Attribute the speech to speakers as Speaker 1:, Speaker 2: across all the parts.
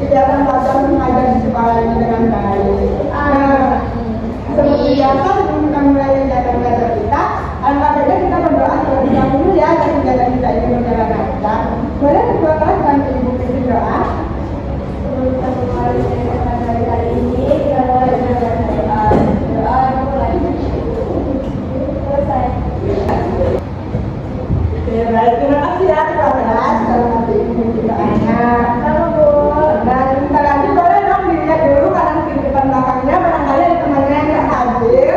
Speaker 1: kegiatan belajar mengajar di sekolah ini dengan baik. Nah, seperti biasa sebelum kita mulai kegiatan belajar kita, alangkah baiknya kita berdoa terlebih dahulu ya agar kegiatan kita ini berjalan lancar. Boleh kedua kelas bantu ibu pimpin doa. Sebelum kita mulai kegiatan dari hari ini, kita mulai dengan doa mulai selesai. Ya baik, terima kasih ya kepada kelas. Kalau nanti ibu doanya, dan bentar lagi boleh dong dilihat dulu kanan kiri depan belakangnya, barangkali ada temannya yang nggak hadir.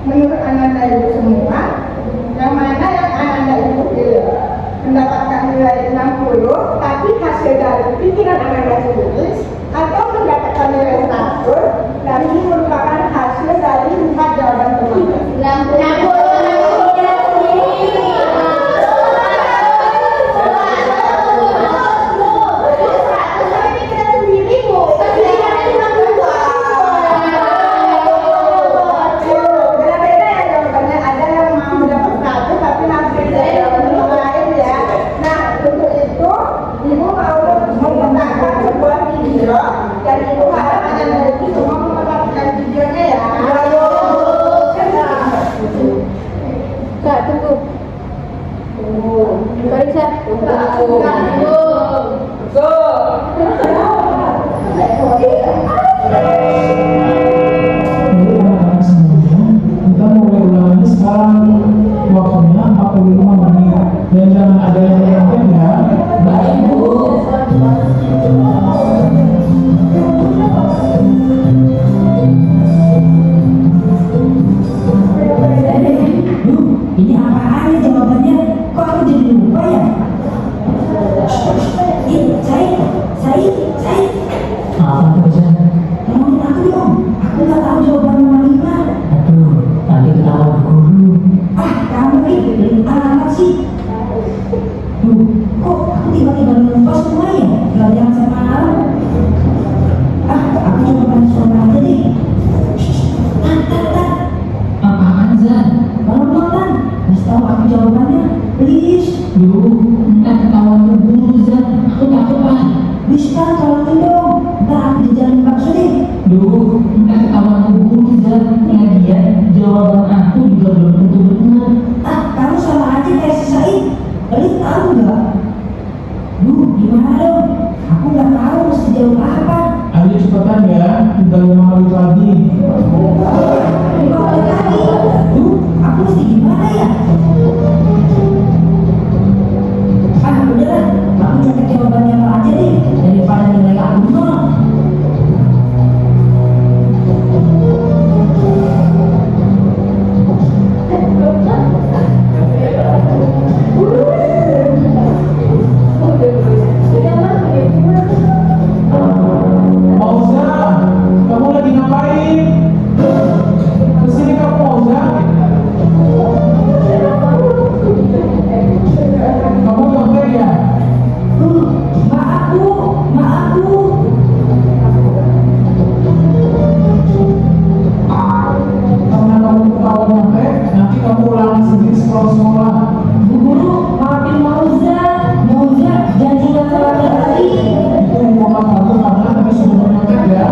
Speaker 1: Menurut anak-anak ibu semua, yang mana yang anak-anak ibu mendapatkan nilai 60, tapi hasil dari pikiran anak-anak sendiri, atau mendapatkan nilai 100, dan ini merupakan hasil dari 4 jawaban teman-teman. Dan ibu harap anak-anak itu semua mendapatkan videonya ya. Kak, tunggu. Periksa.
Speaker 2: Kita mulai ulangi sekarang, waktunya 45 menit dan jangan ada yang mengintip ya. Baik Bu.
Speaker 3: Ini apaan ya jawabannya? Kok aku jadi lupa ya? Said.
Speaker 2: Apa aja?
Speaker 3: Tolongin aku dong. Aku nggak tahu jawaban nomor 5.
Speaker 2: Aduh, nanti ketahuan guru.
Speaker 3: Kamu ini alamat sih. Kok aku tiba-tiba lupa semua ya? Pelajaran semalam. Aku coba bantu suara aja deh. Tat.
Speaker 2: Apaan Zan?
Speaker 3: Tolong, kasih tahu aku jawabannya, please.
Speaker 2: Ntar ketahuan guru Zan. Aku takut Pak.
Speaker 3: Bisa tolongin dong. Ntar aku jajanin bakso deh.
Speaker 2: Ntar ketahuan guru Zan. Lagian jawaban aku juga belum tentu benar.
Speaker 3: Kamu sama aja kayak si Said. Kalian tahu nggak? Gimana dong? Aku nggak tahu mesti jawab apa.
Speaker 2: Ayo cepetan ya, tinggal 5 menit lagi.
Speaker 3: 5 menit lagi. Aku mesti gimana ya? Udahlah, aku catat jawabannya apa aja deh, daripada nilai aku nol.
Speaker 2: Pausa, kamu nanti kamu ulangi sendiri sekolah-sekolah.
Speaker 3: Bu Guru, maafin Mauza. Mauza janji nggak salah lagi.
Speaker 2: Itu hukuman kamu karena tadi sudah menyontek ya.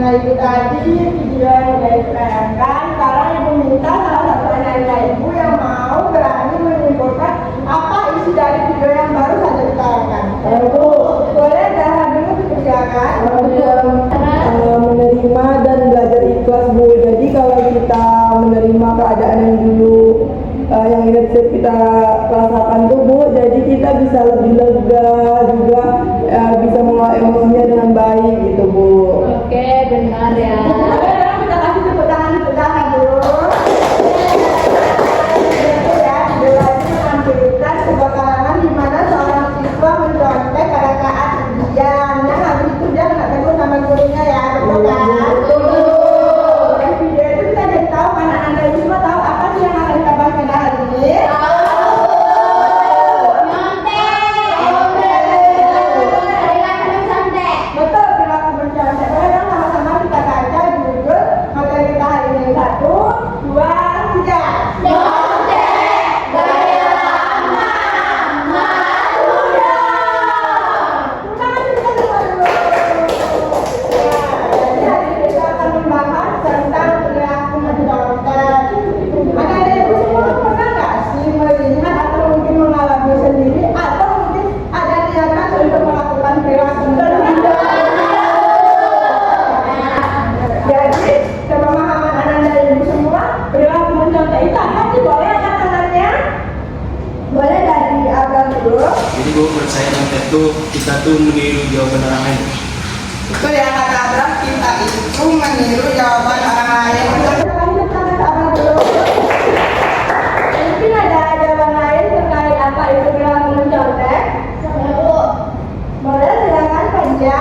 Speaker 1: Nah itu tadi video yang sudah ditayangkan. Sekarang ibu minta salah satu anak ibu yang mau berani menyimpulkan apa isi dari video yang baru saja ditayangkan. Bu, boleh jangan dulu dikerjakan.
Speaker 4: Menerima dan belajar ikhlas, Bu. Jadi kalau kita menerima keadaan yang dulu yang kita rasakan tuh, Bu, jadi kita bisa lebih lega juga, bisa mengelola emosinya dengan baik gitu, Bu.
Speaker 5: Oke, benar ya.
Speaker 1: Sekarang kita kasih tepuk tangan dulu. Itu ya, video lagi menampilkan sebuah karangan di mana seorang siswa mencontek pada saat ujian. Nah, habis itu dia nggak tegur sama gurunya ya, betul kan? Dari video itu kita jadi tahu kan anak-anak itu semua tahu apa sih yang akan kita bahas pada hari ini. Betul, perilaku mencontek. Boleh dong sama-sama kita baca judul materi kita hari ini. 1, 2, 3. Jadi hari ini kita akan membahas tentang perilaku mencontek. Anak-anak ibu semua pernah nggak sih melihat atau mungkin mengalami sendiri atau mungkin ada niatan untuk melakukan perilaku mencontek? Jadi, sepemahaman anak-anak ibu semua, perilaku mencontek itu apa sih? Boleh angkat-angkatnya? Boleh dari Abang dulu.
Speaker 6: Jadi Bu, menurut saya nyontek itu kita tuh meniru jawaban orang lain.
Speaker 1: Betul ya kata Abang, kita itu meniru jawaban orang lain. Lanjut kata Abang dulu. Mungkin ada jawaban lain terkait apa itu perilaku mencontek? Boleh silakan Panja.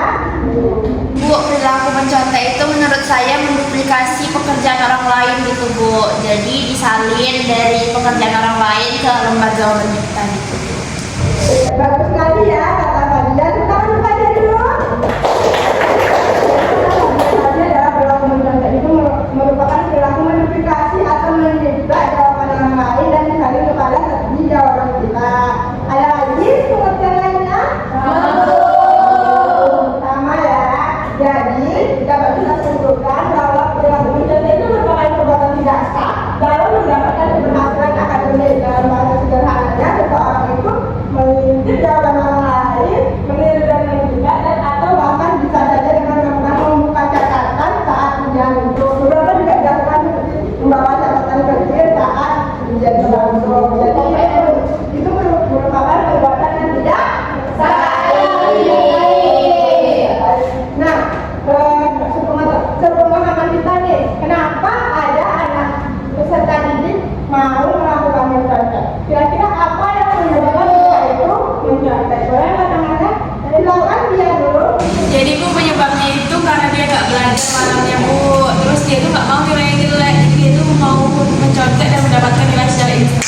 Speaker 5: Bu, perilaku mencontek itu menurut saya menduplikasi pekerjaan orang lain gitu Bu. Jadi disalin dari pekerjaan orang lain ke lembar jawaban kita gitu.
Speaker 1: Bagus sekali ya kata Panja. Kita dulu aja dulu. Jadi adalah perilaku mencontek itu merupakan perilaku modifikasi atau menjebak jawaban orang lain dan disalin kepada di jawaban kita. Ada lagi pengertian lainnya? Sama ya. Jadi dapat kita simpulkan bahwa perilaku mencontek itu merupakan perbuatan tidak sah dalam mendapatkan keberhasilan akademik. Dalam bahasa sederhananya, seseorang itu mengintip jawaban orang lain, meniru dan menjebak, dan atau bahkan bisa saja dengan melakukan membuka catatan saat ujian itu. Beberapa juga dilakukan seperti membawa catatan kecil saat ujian berlangsung. Jadi itu merupakan perbuatan yang tidak sah. Nah, sepemahaman kita nih, kenapa ada anak peserta didik mau melakukan mencontek? Kira-kira apa yang menyebabkan mereka itu mencontek? Boleh kata-kata? Silakan dia dulu.
Speaker 5: Jadi Bu, penyebabnya itu karena dia nggak belajar malamnya Bu. Terus dia tuh nggak mau nilai jelek, jadi dia tuh mau mencontek dan mendapatkan nilai secara instan.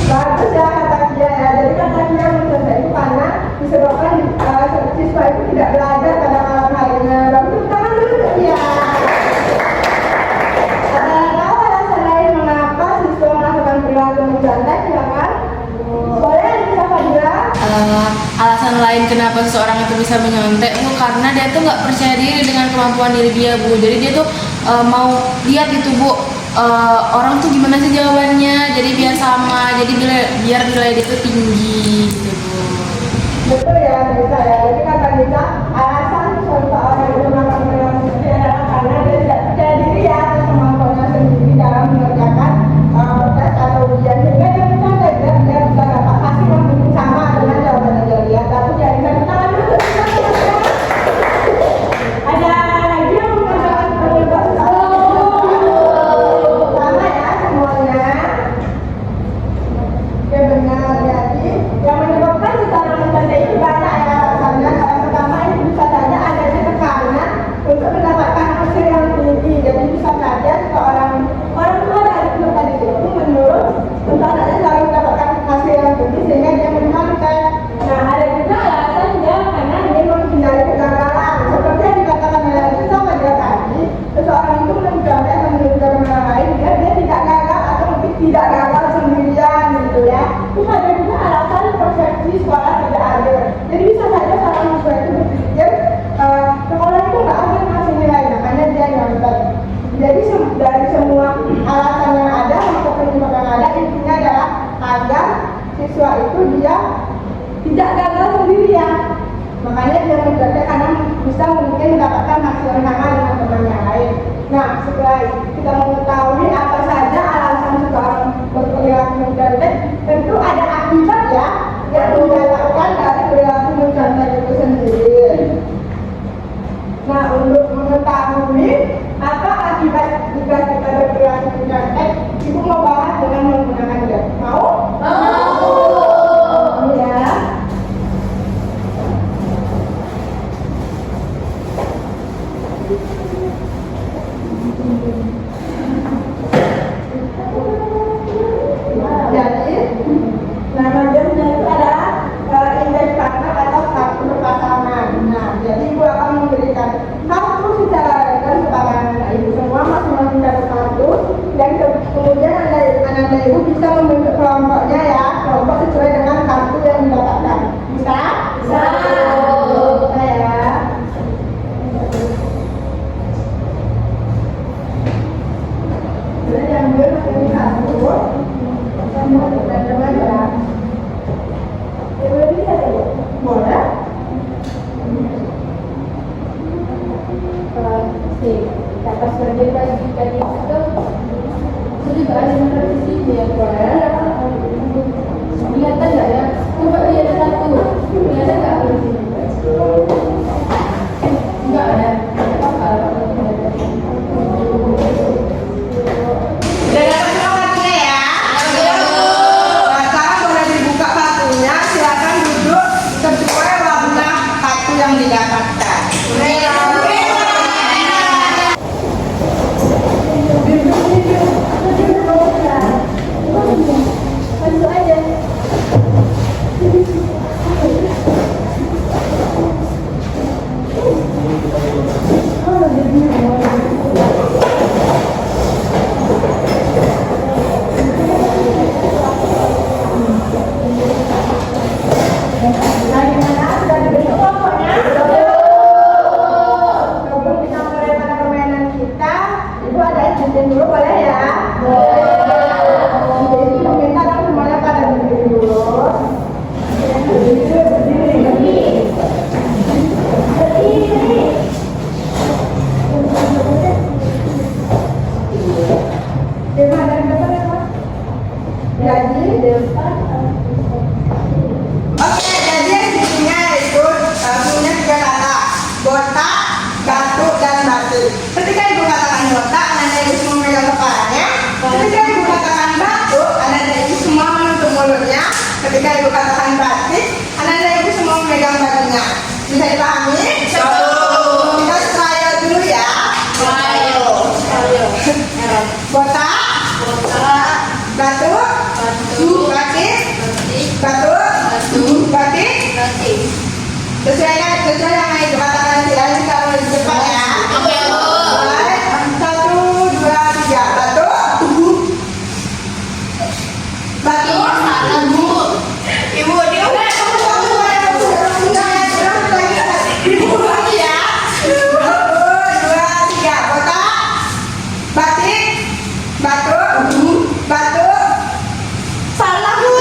Speaker 1: Bagus ya kata dia ya. Jadi kata dia mencontek itu karena disebabkan siswa itu tidak belajar pada malam harinya. Bagus, tangan dulu ke dia. Tahu alasan lain mengapa siswa melakukan perilaku mencontek? Silakan. Boleh bisa Fadila?
Speaker 5: Alasan lain kenapa seseorang itu bisa menyontek Bu, karena dia tuh nggak percaya diri dengan kemampuan diri dia Bu. Jadi dia tuh mau lihat gitu Bu, orang tuh gimana sih jawabannya, jadi biar sama, jadi biar nilai dia tuh tinggi gitu Bu.
Speaker 1: Betul ya, bisa ya. Jadi kata kita, alasan seseorang itu melakukan perilaku mencontek adalah karena dia tidak percaya diri ya atas kemampuannya sendiri dalam mengerjakan tes atau ujian. Sehingga dia mencontek, dia bisa dapat hasil yang mungkin sama dengan jawaban yang dia lihat. Tapi dia bisa tangan dulu. Ada lagi yang mengerjakan perilaku sama ya semuanya. Oke benar, jadi yang menyebabkan seseorang mencontek itu banyak ya alasannya. setelah kita mengetahui apa saja alasan seseorang berperilaku mencontek, tentu ada akibat ya yang didapatkan dari perilaku mencontek itu sendiri. Nah, untuk mengetahui apa akibat jika kita berperilaku mencontek, ibu mau bahas dengan menggunakan gas. Mau? Mau. Ya. Jadi, nama jamnya itu adalah indeks fakta atau kartu pasangan. Nah, jadi ibu akan memberikan kartu secara random kepada anak ibu semua masing-masing satu kartu, dan kemudian anak ibu bisa membentuk kelompoknya ya, kelompok sesuai dengan kartu yang didapatkan. Bisa? Bisa. Bisa ya. Jadi yang gue ini kartu. Semua teman-teman ya. Boleh bisa ya? Boleh. Si kata sebagai bagi itu juga ada yang di sini ya. Boleh. Kelihatan nggak ya? Coba lihat satu. Kelihatan nggak di sini? Enggak ada. Udah dapat semua kartunya ya? Nah, sekarang boleh dibuka kartunya. Silakan duduk sesuai warna kartu yang didapatkan. Masuk aja. Nah, gimana? Sudah dibentuk kelompoknya? Sebelum kita mulai pada permainan kita, ibu ada izin dulu boleh ya? Jadi meminta dong semuanya pada berdiri dulu. Oke, jadi yang isinya itu punya 3 kata: botak, batu, dan batik. Ketika ibu katakan botak, anak ibu semua memegang kepalanya. Ketika ibu katakan batu, anak ibu semua menutup mulutnya. Ketika ibu katakan batik, anak ibu semua memegang bajunya. Bisa dipahami? Kita trial dulu ya. Botak, batu, batik, batu, batik. Sesuai yang ibu katakan ya, kalau lebih cepat ya. Mulai, 1, 2, 3. Batu, batu, ibu dia udah ibu lagi ya. 1, 2, 3. Botak, batik, batu, batu. Salah bu.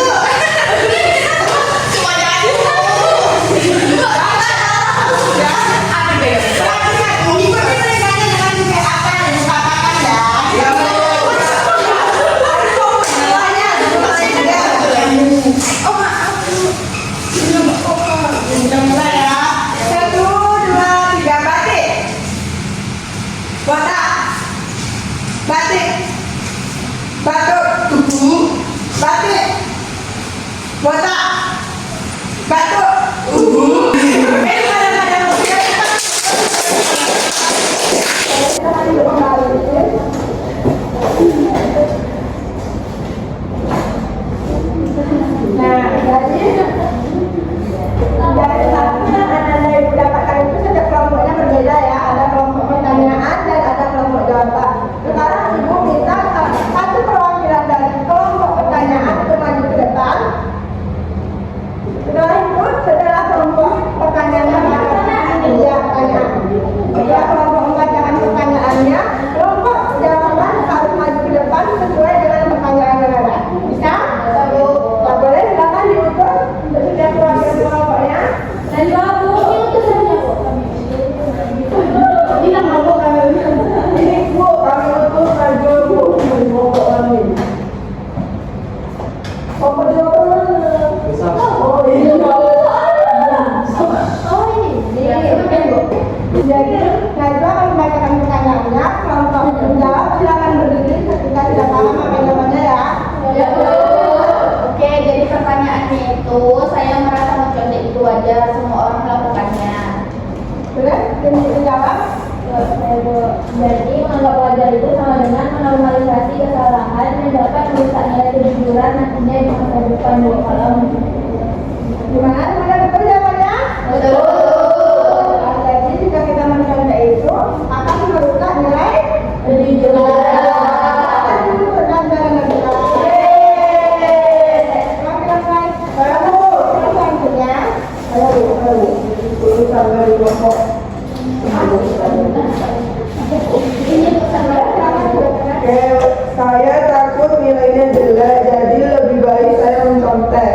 Speaker 1: Cuma jadi.
Speaker 7: menganggap wajar itu sama dengan menormalisasi kesalahan yang dapat merusak nilai kejujuran nantinya di masa depan. Kalau
Speaker 1: Gimana? Semuanya betul jawabannya?
Speaker 7: betul.
Speaker 1: Jadi jika kita mencontoh itu akan merusak nilai
Speaker 7: Kejujuran.
Speaker 1: dan negara. Semakin baik. Baru selanjutnya.
Speaker 4: Urusan dari kelompok. Oke, saya takut nilainya jelek, jadi lebih baik saya mencontek.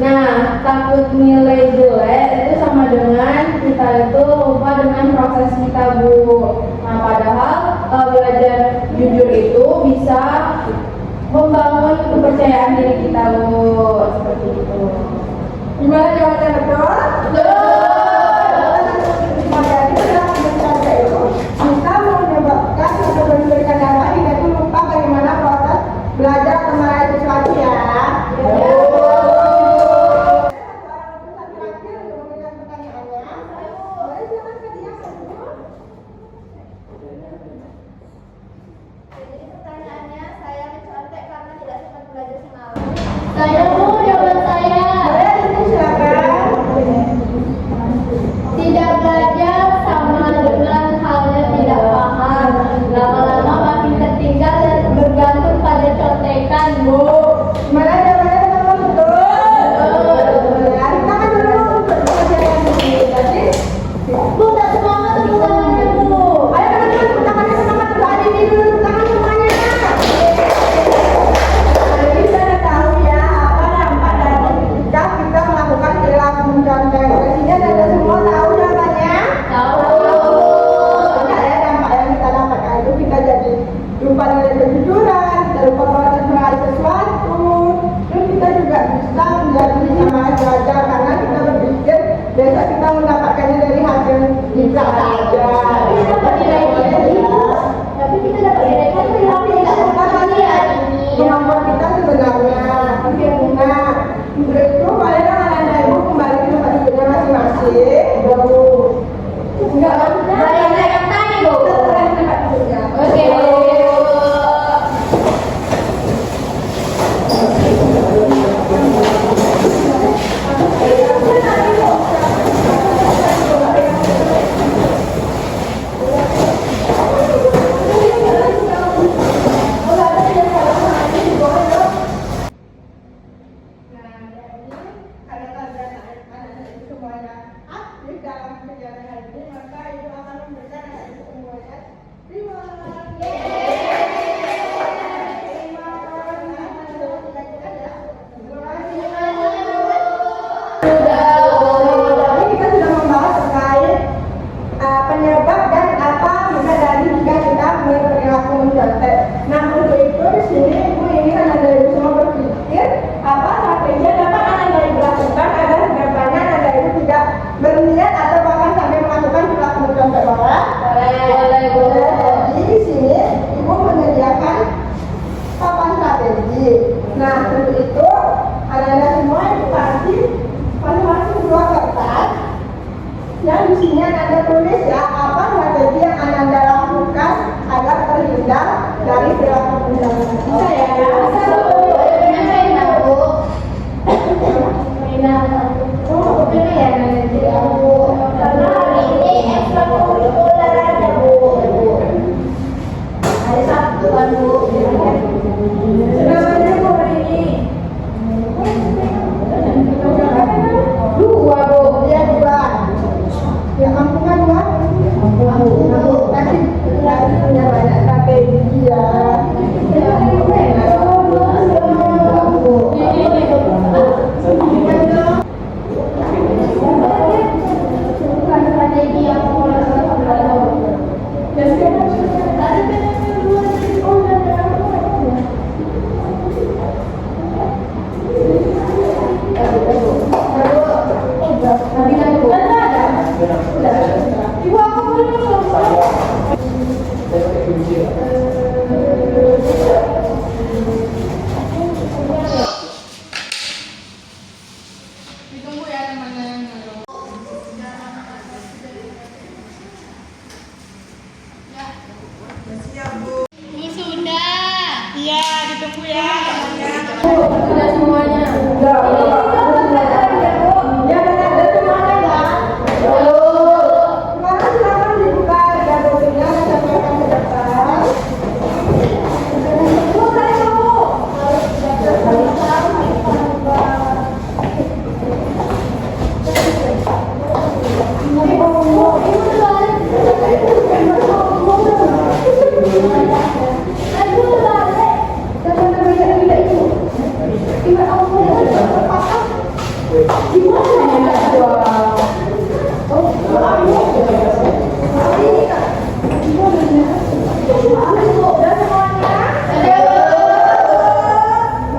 Speaker 7: Nah, takut nilai jelek itu sama dengan kita itu lupa dengan proses kita, Bu. Nah, padahal belajar jujur itu bisa membangun kepercayaan diri kita, Bu. Seperti itu.
Speaker 1: Gimana jawabannya betul? Jadi dalam mencontoh itu bisa menyebabkan atau memberikan dampak hingga itu lupa bagaimana proses belajar kemarin itu suatu ya.
Speaker 7: Saya, Bu, jawaban saya. Tidak belajar sama dengan halnya tidak paham. Lama-lama makin tertinggal dan bergantung pada contekan, Bu.
Speaker 1: Gimana jawabannya teman-teman betul? Ya, kita kan dulu pelajaran ini. Jadi,
Speaker 7: Bu, tak semangat tepuk tangannya, Bu.
Speaker 1: ayo teman-teman tepuk tangannya semangat dulu. Adik ini dulu tepuk tangan semuanya. Jadi kita tahu ya apa dampak dari ketika kita melakukan perilaku mencontek. Pastinya ada semua tahu jawabannya.
Speaker 7: Tahu.
Speaker 1: Ada ya dampak yang kita dapatkan itu kita jadi lupa nilai kejujuran, kita lupa proses meraih sesuatu, terus kita juga bisa menjadi sama belajar karena kita berpikir besok kita mendapatkannya dari hasil kita saja. Ibu ya.
Speaker 7: Sudah semuanya.
Speaker 1: Ya, ada semuanya ya. Sekarang silakan dibuka dokumennya dan sampaikan ke depan.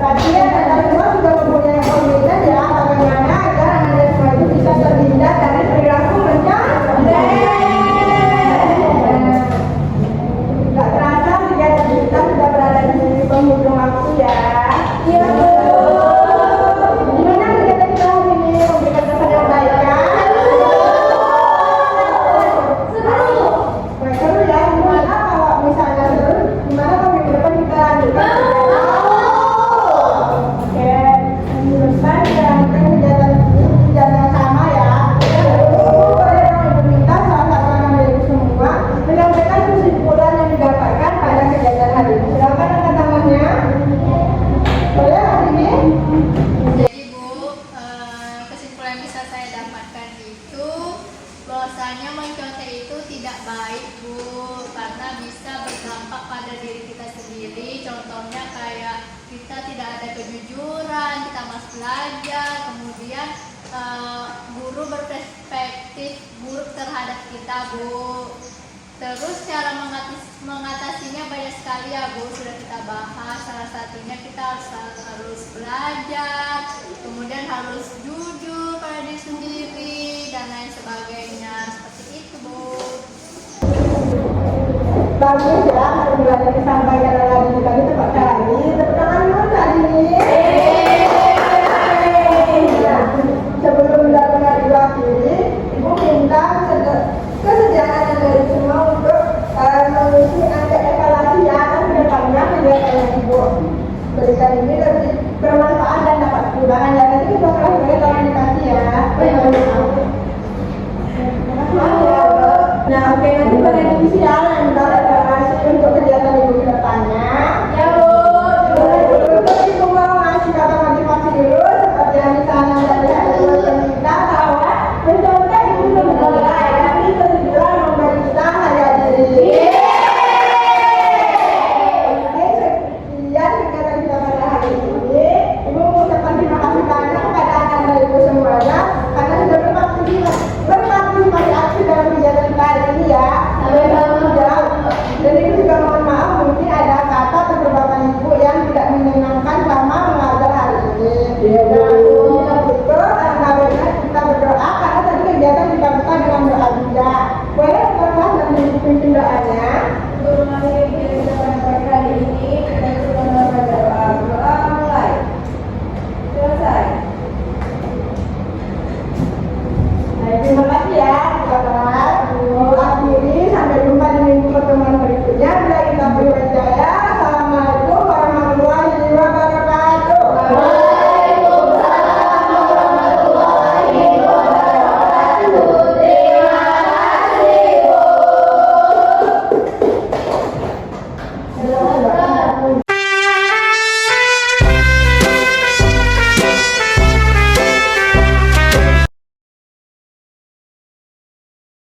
Speaker 1: Perhatian Anda semua sudah mempunyai komitmen ya, bagaimana agar Anda semua itu bisa terhindar dari perilaku mencontek. Tidak terasa kegiatan kita sudah berada di penghujung waktu ya. Iya Bu. Gimana kegiatan kita hari ini memberikan kesan yang baik kan? Baik, seru ya. Gimana kalau misalnya seru, gimana kalau minggu depan kita lanjutkan? Oke, minggu depan kita lanjutkan kegiatan yang sama ya. Boleh dong Ibu minta salah satu anak dari semua menyampaikan kesimpulan yang didapatkan pada kegiatan hari ini. Silakan angkat tangannya. Boleh hari ini?
Speaker 8: Jadi Bu, kesimpulan yang bisa saya dapatkan itu bahwasanya mencontek itu tidak baik Bu, karena bisa berdampak pada diri kita sendiri. Contohnya kayak kita tidak ada kejujuran, kita malas belajar, kemudian guru berperspektif buruk terhadap kita Bu. Terus cara mengatasinya banyak sekali ya Bu, sudah kita bahas. Salah satunya kita harus belajar, kemudian harus jujur pada diri sendiri dan lain sebagainya. Seperti itu Bu.
Speaker 1: Bagus ya, kesimpulan yang disampaikan oleh Ibu tadi tepat sekali. Tepuk tangan dulu tadi. Nah, sebelum dilakukan Ibu akhiri, Ibu minta kesediaan Anda semua untuk mengisi angket evaluasi ya, kan kedepannya kegiatan yang Ibu berikan ini lebih bermanfaat dan dapat perubahan ya. Nanti kita kelas tolong dikasih ya. Nah, oke, nanti pada divisi ya, minta evaluasi untuk kegiatan Ibu ke depannya. Ya, Bu. Terus Ibu mau ngasih kata motivasi dulu, seperti yang di sana dari teman kita bahwa mencontek itu tidak boleh, tapi kesimpulan memberi kita harga diri. Oke, sekian kegiatan kita pada hari ini. Ibu mengucapkan terima kasih banyak kepada anak-anak Ibu semuanya karena sudah berpartisipasi aktif dalam kegiatan kita hari ini ya. Dan Ibu juga mohon maaf mungkin ada kata atau perbuatan Ibu yang tidak menyenangkan selama mengajar hari ini. Kita berdoa, alhamdulillah kita berdoa karena tadi kegiatan kita buka dengan doa juga. Boleh kita dan dipimpin doa.